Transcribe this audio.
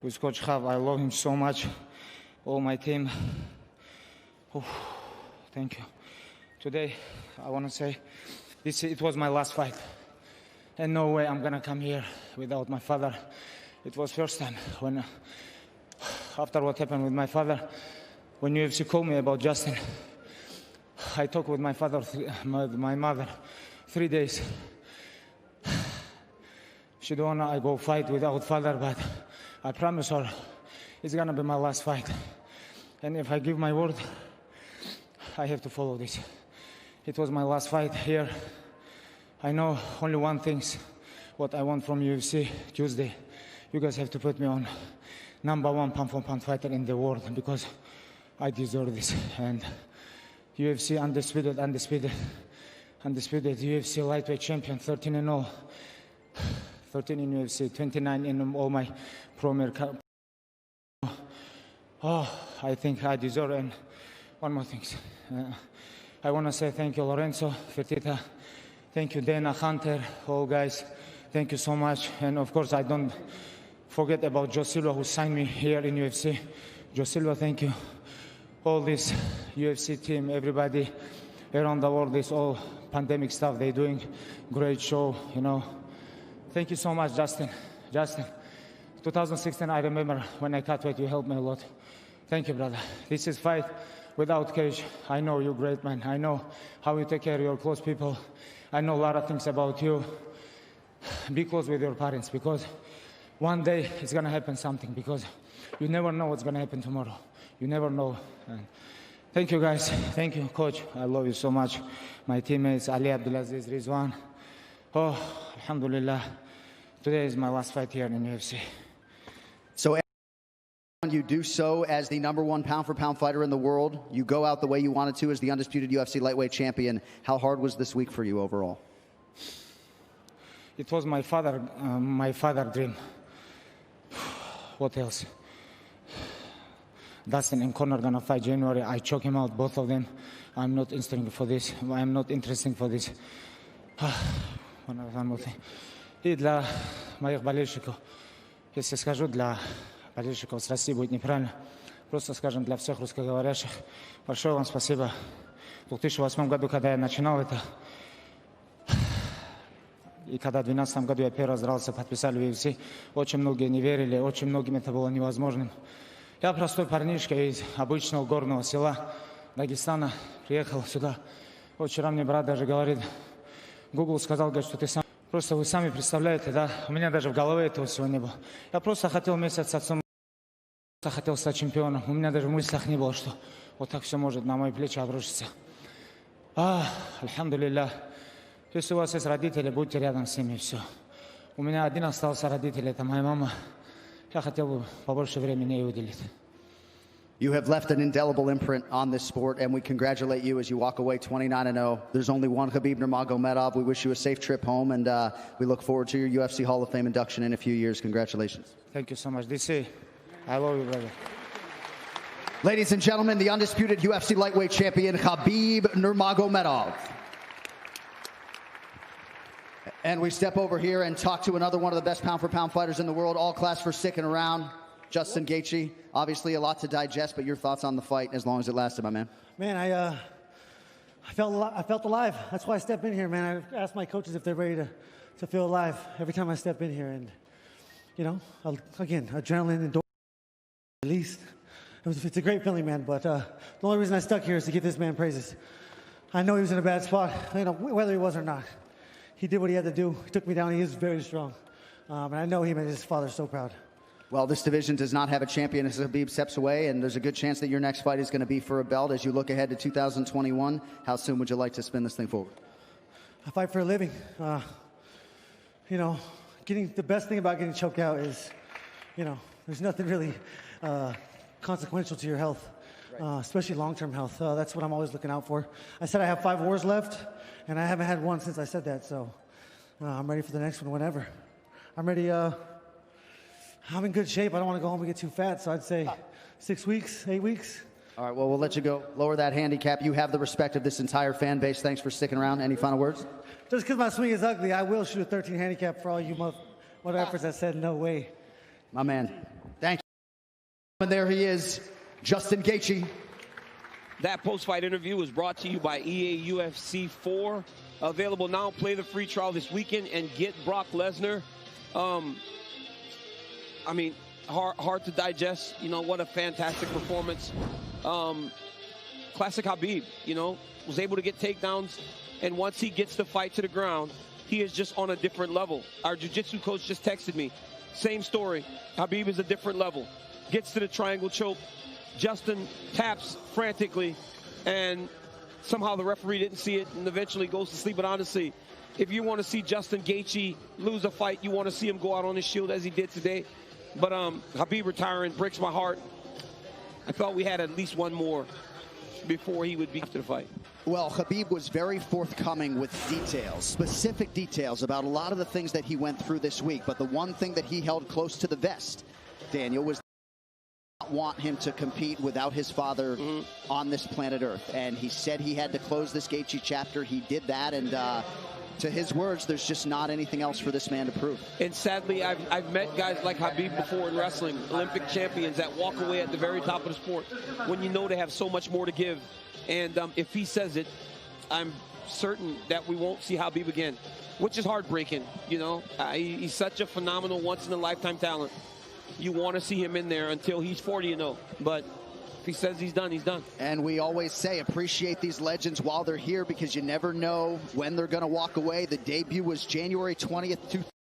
with Coach Khab. I love him so much. All my team. Oh, thank you. Today, I want to say, it was my last fight. And no way I'm going to come here without my father. It was first time when, after what happened with my father, when UFC called me about Justin, I talked with my father, my mother, 3 days. She don't want I go fight without father, but I promise her it's gonna be my last fight. And if I give my word, I have to follow this. It was my last fight here. I know only one thing, what I want from UFC Tuesday. You guys have to put me on #1 pound-for-pound fighter in the world because I deserve this. And UFC undisputed UFC lightweight champion, 13-0, 13 in UFC, 29 in all my premier. Oh, I think I deserve. And one more thing, I want to say thank you, Lorenzo, Fertitta, thank you, Dana, Hunter, all guys. Thank you so much. And of course, I don't forget about Joe Silva, who signed me here in UFC. Joe Silva, thank you. All this UFC team, everybody around the world, this all pandemic stuff, they're doing great show, you know. Thank you so much, Justin. Justin, 2016, I remember when I cut weight, you helped me a lot. Thank you, brother. This is fight without cage. I know you're great, man. I know how you take care of your close people. I know a lot of things about you. Be close with your parents, because one day it's going to happen something, because you never know what's going to happen tomorrow. You never know. And thank you, guys. Thank you, coach. I love you so much. My teammates, Ali Abdulaziz, Rizwan. Oh, alhamdulillah. Today is my last fight here in UFC. So you do so as the #1 pound-for-pound fighter in the world. You go out the way you wanted to as the undisputed UFC lightweight champion. How hard was this week for you overall? It was my father dream. What else? Dustin and Conor gonna fight January. I choke him out, both of them. I'm not interested for this. I'm not interested for this. One more thing. И для моих болельщиков, если скажу для болельщиков с России, будет неправильно. Просто скажем для всех русскоговорящих. Большое вам спасибо. В 2008 году, когда я начинал это, и когда в 2012 году я первый раз дрался, подписали в UFC, очень многие не верили, очень многим это было невозможным. Я простой парнишка из обычного горного села Дагестана, приехал сюда. Вчера мне брат даже говорит, Google сказал, говорит, что ты сам... Просто вы сами представляете, да? У меня даже в голове этого всего не было. Я просто хотел вместе с отцом, хотел стать чемпионом. У меня даже в мыслях не было, что вот так все может на мои плечи обрушиться. Альхамдулилля. Если у вас есть родители, будьте рядом с ними, все. У меня один остался родитель, это моя мама. Я хотел бы побольше времени ей уделить. You have left an indelible imprint on this sport, and we congratulate you as you walk away 29-0. There's only one Khabib Nurmagomedov. We wish you a safe trip home, and we look forward to your UFC Hall of Fame induction in a few years. Congratulations. Thank you so much. DC, I love you, brother. Ladies and gentlemen, the undisputed UFC lightweight champion, Khabib Nurmagomedov. And we step over here and talk to another one of the best pound-for-pound fighters in the world, all class for sticking around, Justin Gaethje. Obviously a lot to digest, but your thoughts on the fight as long as it lasted, my man. Man, I felt alive. That's why I step in here, man. I asked my coaches if they're ready to feel alive every time I step in here. And, you know, again, adrenaline and release. It's a great feeling, man. But the only reason I stuck here is to give this man praises. I know he was in a bad spot, you know, whether he was or not. He did what he had to do. He took me down. He is very strong. And I know he made his father so proud. Well, this division does not have a champion as Khabib steps away, and there's a good chance that your next fight is going to be for a belt. As you look ahead to 2021, how soon would you like to spin this thing forward? I fight for a living. You know, the best thing about getting choked out is, you know, there's nothing really consequential to your health, especially long-term health. That's what I'm always looking out for. I said I have 5 wars left, and I haven't had one since I said that, so I'm ready for the next one whenever. I'm ready. I'm in good shape. I don't want to go home and get too fat, so I'd say 6 weeks, 8 weeks. All right, well, we'll let you go. Lower that handicap. You have the respect of this entire fan base. Thanks for sticking around. Any final words? Just because my swing is ugly, I will shoot a 13 handicap for all you motherfuckers that said no way. My man, thank you. And there he is, Justin Gaethje. That post-fight interview was brought to you by EA UFC 4. Available now. Play the free trial this weekend and get Brock Lesnar. I mean, hard to digest. You know, what a fantastic performance. Classic Khabib, you know, was able to get takedowns. And once he gets the fight to the ground, he is just on a different level. Our jiu-jitsu coach just texted me. Same story. Khabib is a different level. Gets to the triangle choke. Justin taps frantically, and somehow the referee didn't see it and eventually goes to sleep. But honestly, if you want to see Justin Gaethje lose a fight, you want to see him go out on his shield as he did today. But Khabib retiring breaks my heart. I thought we had at least one more before he would be after the fight. Well, Khabib was very forthcoming with details, specific details about a lot of the things that he went through this week. But the one thing that he held close to the vest, Daniel, was not want him to compete without his father on this planet Earth. And he said he had to close this Gaethje chapter. He did that, and to his words, there's just not anything else for this man to prove. And sadly, I've met guys like Khabib before in wrestling, Olympic champions that walk away at the very top of the sport when you know they have so much more to give. And if he says it, I'm certain that we won't see Khabib again, which is heartbreaking. You know, he's such a phenomenal once-in-a-lifetime talent. You want to see him in there until he's 40 and 0. But if he says he's done, he's done. And we always say appreciate these legends while they're here, because you never know when they're going to walk away. The debut was January 20th,